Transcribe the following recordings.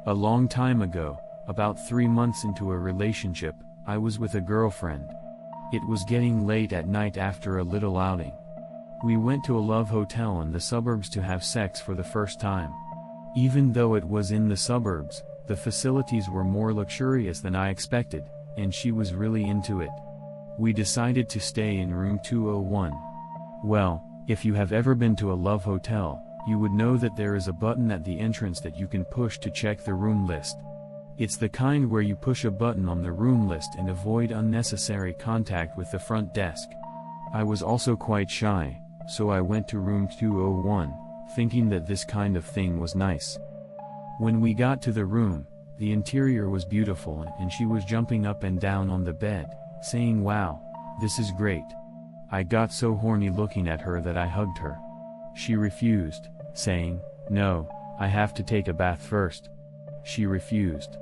A long time ago, about 3 months into a relationship, I was with a girlfriend. It was getting late at night after a little outing. We went to a love hotel in the suburbs to have sex for the first time. Even though it was in the suburbs, the facilities were more luxurious than I expected, and she was really into it. We decided to stay in room 201. Well, if you have ever been to a love hotel, you would know that there is a button at the entrance that you can push to check the room list. It's the kind where you push a button on the room list and avoid unnecessary contact with the front desk. I was also quite shy, so I went to room 201, thinking that this kind of thing was nice. When we got to the room, the interior was beautiful and she was jumping up and down on the bed, saying, "Wow, this is great." I got so horny looking at her that I hugged her. She refused, saying, "No, I have to take a bath first." She refused.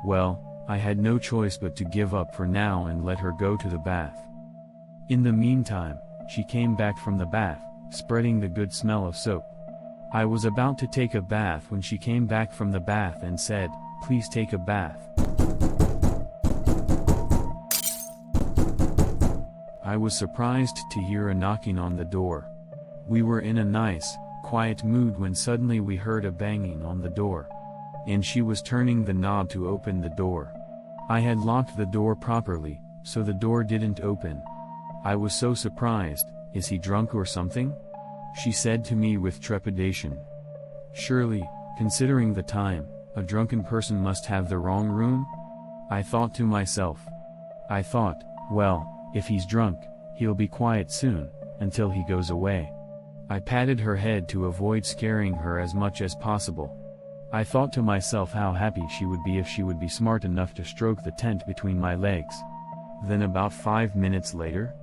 Well, I had no choice but to give up for now and let her go to the bath. In the meantime, she came back from the bath, spreading the good smell of soap. I was about to take a bath when she came back from the bath and said, "Please take a bath." I was surprised to hear a knocking on the door. We were in a nice, quiet mood when suddenly we heard a banging on the door. And she was turning the knob to open the door. I had locked the door properly, so the door didn't open. I was so surprised. "Is he drunk or something?" she said to me with trepidation. Surely, considering the time, a drunken person must have the wrong room? I thought to myself. I thought, well, if he's drunk, he'll be quiet soon, until he goes away. I patted her head to avoid scaring her as much as possible. I thought to myself how happy she would be if she would be smart enough to stroke the tent between my legs. Then about 5 minutes later,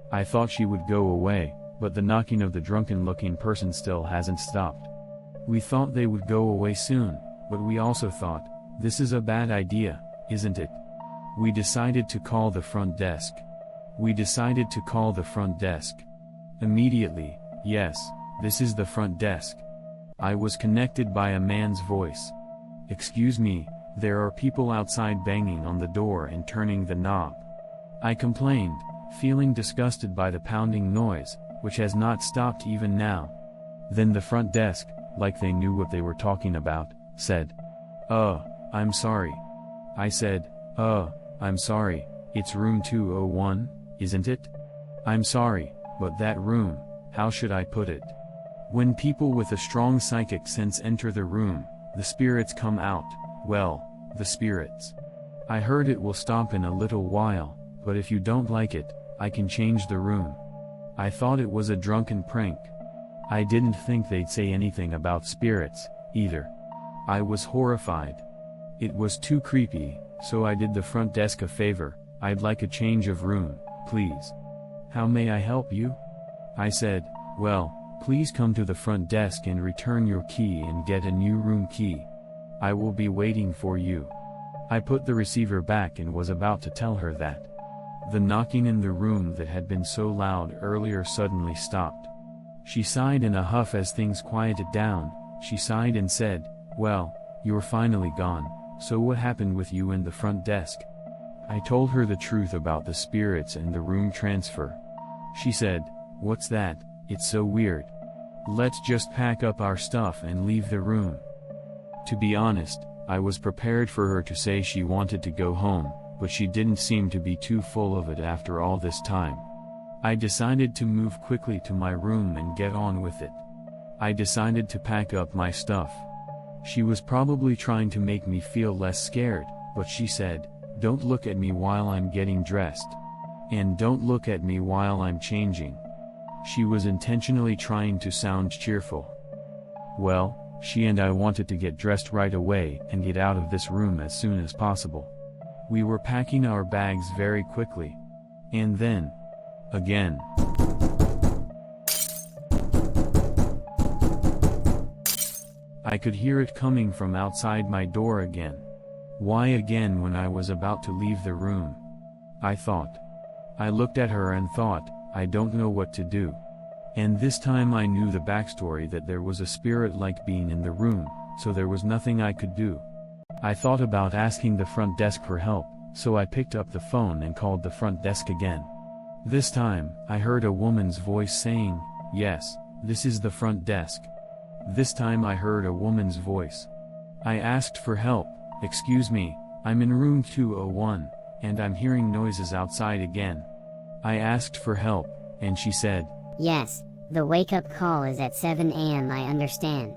I thought she would go away, but the knocking of the drunken-looking person still hasn't stopped. We thought they would go away soon, but we also thought, this is a bad idea, isn't it? We decided to call the front desk. Immediately, "Yes, this is the front desk." I was connected by a man's voice. "Excuse me, there are people outside banging on the door and turning the knob." I complained, feeling disgusted by the pounding noise, which has not stopped even now. Then the front desk, like they knew what they were talking about, said, I'm sorry." I said, I'm sorry, it's room 201, isn't it? I'm sorry, but that room, how should I put it? When people with a strong psychic sense enter the room, the spirits come out, well, the spirits. I heard it will stop in a little while, but if you don't like it, I can change the room. I thought it was a drunken prank. I didn't think they'd say anything about spirits, either. I was horrified. It was too creepy, so I did the front desk a favor. "I'd like a change of room, please." "How may I help you?" I said. "Well, please come to the front desk and return your key and get a new room key. I will be waiting for you." I put the receiver back and was about to tell her that. The knocking in the room that had been so loud earlier suddenly stopped. She sighed in a huff as things quieted down. She sighed and said, "Well, you're finally gone, so what happened with you and the front desk?" I told her the truth about the spirits and the room transfer. She said, "What's that? It's so weird. Let's just pack up our stuff and leave the room." To be honest, I was prepared for her to say she wanted to go home, but she didn't seem to be too full of it after all this time. I decided to move quickly to my room and get on with it. I decided to pack up my stuff. She was probably trying to make me feel less scared, but she said, "Don't look at me while I'm getting dressed. And don't look at me while I'm changing." She was intentionally trying to sound cheerful. Well, she and I wanted to get dressed right away and get out of this room as soon as possible. We were packing our bags very quickly. And then, again. I could hear it coming from outside my door again. Why again when I was about to leave the room? I thought. I looked at her and thought, I don't know what to do. And this time I knew the backstory that there was a spirit-like being in the room, so there was nothing I could do. I thought about asking the front desk for help, so I picked up the phone and called the front desk again. This time, I heard a woman's voice saying, "Yes, this is the front desk." This time I heard a woman's voice. I asked for help. "Excuse me, I'm in room 201, and I'm hearing noises outside again." I asked for help, and she said, "Yes, the wake-up call is at 7 a.m. I understand."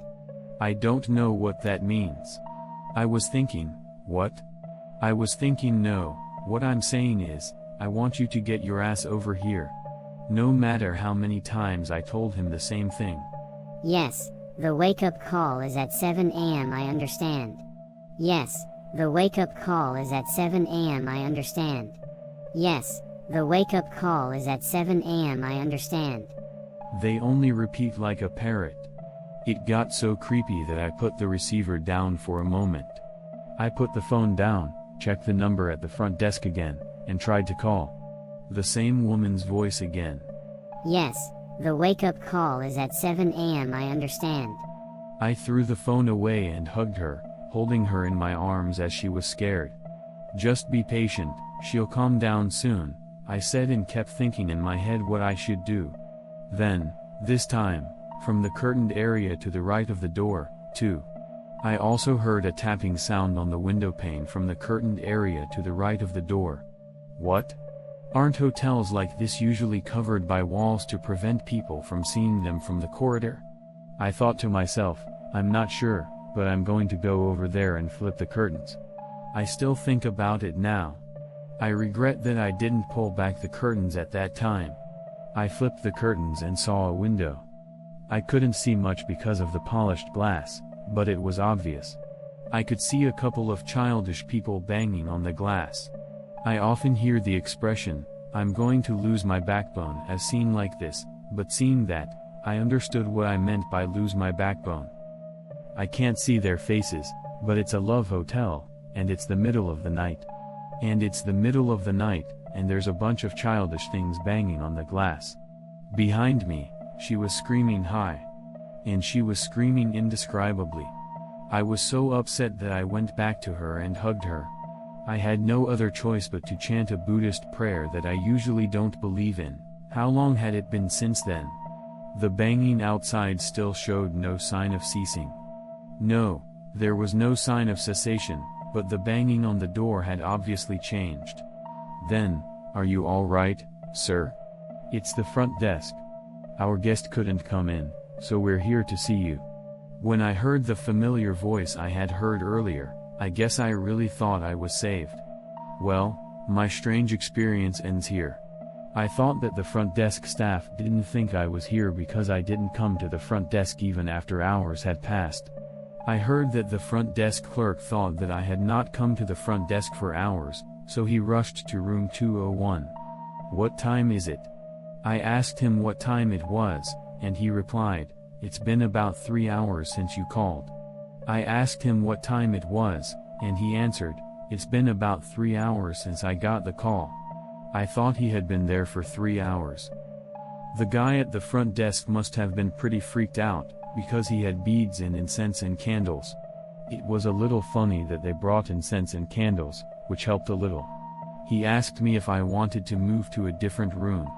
I don't know what that means. I was thinking, what? I was thinking, no, what I'm saying is, I want you to get your ass over here. No matter how many times I told him the same thing. "Yes, the wake-up call is at 7 a.m. I understand." "Yes, the wake-up call is at 7 a.m. I understand." "Yes, the wake-up call is at 7 a.m. I understand." They only repeat like a parrot. It got so creepy that I put the receiver down for a moment. I put the phone down, checked the number at the front desk again, and tried to call. The same woman's voice again. "Yes, the wake-up call is at 7 a.m. I understand." I threw the phone away and hugged her, holding her in my arms as she was scared. "Just be patient, she'll calm down soon," I said, and kept thinking in my head what I should do. Then, this time, from the curtained area to the right of the door, too. I also heard a tapping sound on the window pane from the curtained area to the right of the door. What? Aren't hotels like this usually covered by walls to prevent people from seeing them from the corridor? I thought to myself, I'm not sure, but I'm going to go over there and flip the curtains. I still think about it now. I regret that I didn't pull back the curtains at that time. I flipped the curtains and saw a window. I couldn't see much because of the polished glass, but it was obvious. I could see a couple of childish people banging on the glass. I often hear the expression, "I'm going to lose my backbone," as seen like this, but seeing that, I understood what I meant by lose my backbone. I can't see their faces, but it's a love hotel, and it's the middle of the night. And it's the middle of the night, and there's a bunch of childish things banging on the glass. Behind me, she was screaming high. And she was screaming indescribably. I was so upset that I went back to her and hugged her. I had no other choice but to chant a Buddhist prayer that I usually don't believe in. How long had it been since then? The banging outside still showed no sign of ceasing. No, there was no sign of cessation, but the banging on the door had obviously changed. Then, "Are you all right, sir? It's the front desk. Our guest couldn't come in, so we're here to see you." When I heard the familiar voice I had heard earlier, I guess I really thought I was saved. Well, my strange experience ends here. I thought that the front desk staff didn't think I was here because I didn't come to the front desk even after hours had passed. I heard that the front desk clerk thought that I had not come to the front desk for hours, so he rushed to room 201. "What time is it?" I asked him what time it was, and he replied, "It's been about 3 hours since you called." I asked him what time it was, and he answered, "It's been about 3 hours since I got the call." I thought he had been there for 3 hours. The guy at the front desk must have been pretty freaked out, because he had beads and incense and candles. It was a little funny that they brought incense and candles, which helped a little. He asked me if I wanted to move to a different room.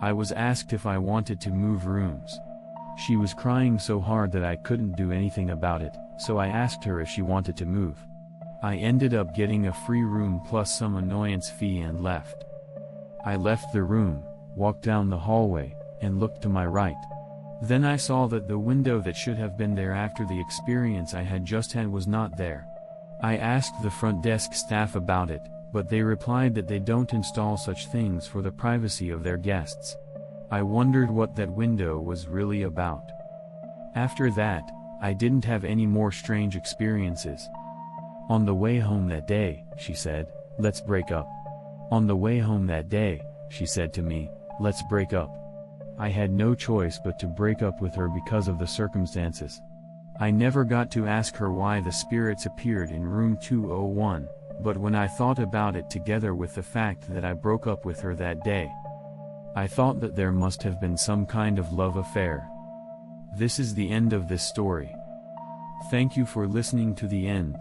I was asked if I wanted to move rooms. She was crying so hard that I couldn't do anything about it, so I asked her if she wanted to move. I ended up getting a free room plus some annoyance fee and left. I left the room, walked down the hallway, and looked to my right. Then I saw that the window that should have been there after the experience I had just had was not there. I asked the front desk staff about it, but they replied that they don't install such things for the privacy of their guests. I wondered what that window was really about. After that, I didn't have any more strange experiences. On the way home that day, she said, "Let's break up." On the way home that day, she said to me, "Let's break up." I had no choice but to break up with her because of the circumstances. I never got to ask her why the spirits appeared in room 201, but when I thought about it together with the fact that I broke up with her that day, I thought that there must have been some kind of love affair. This is the end of this story. Thank you for listening to the end.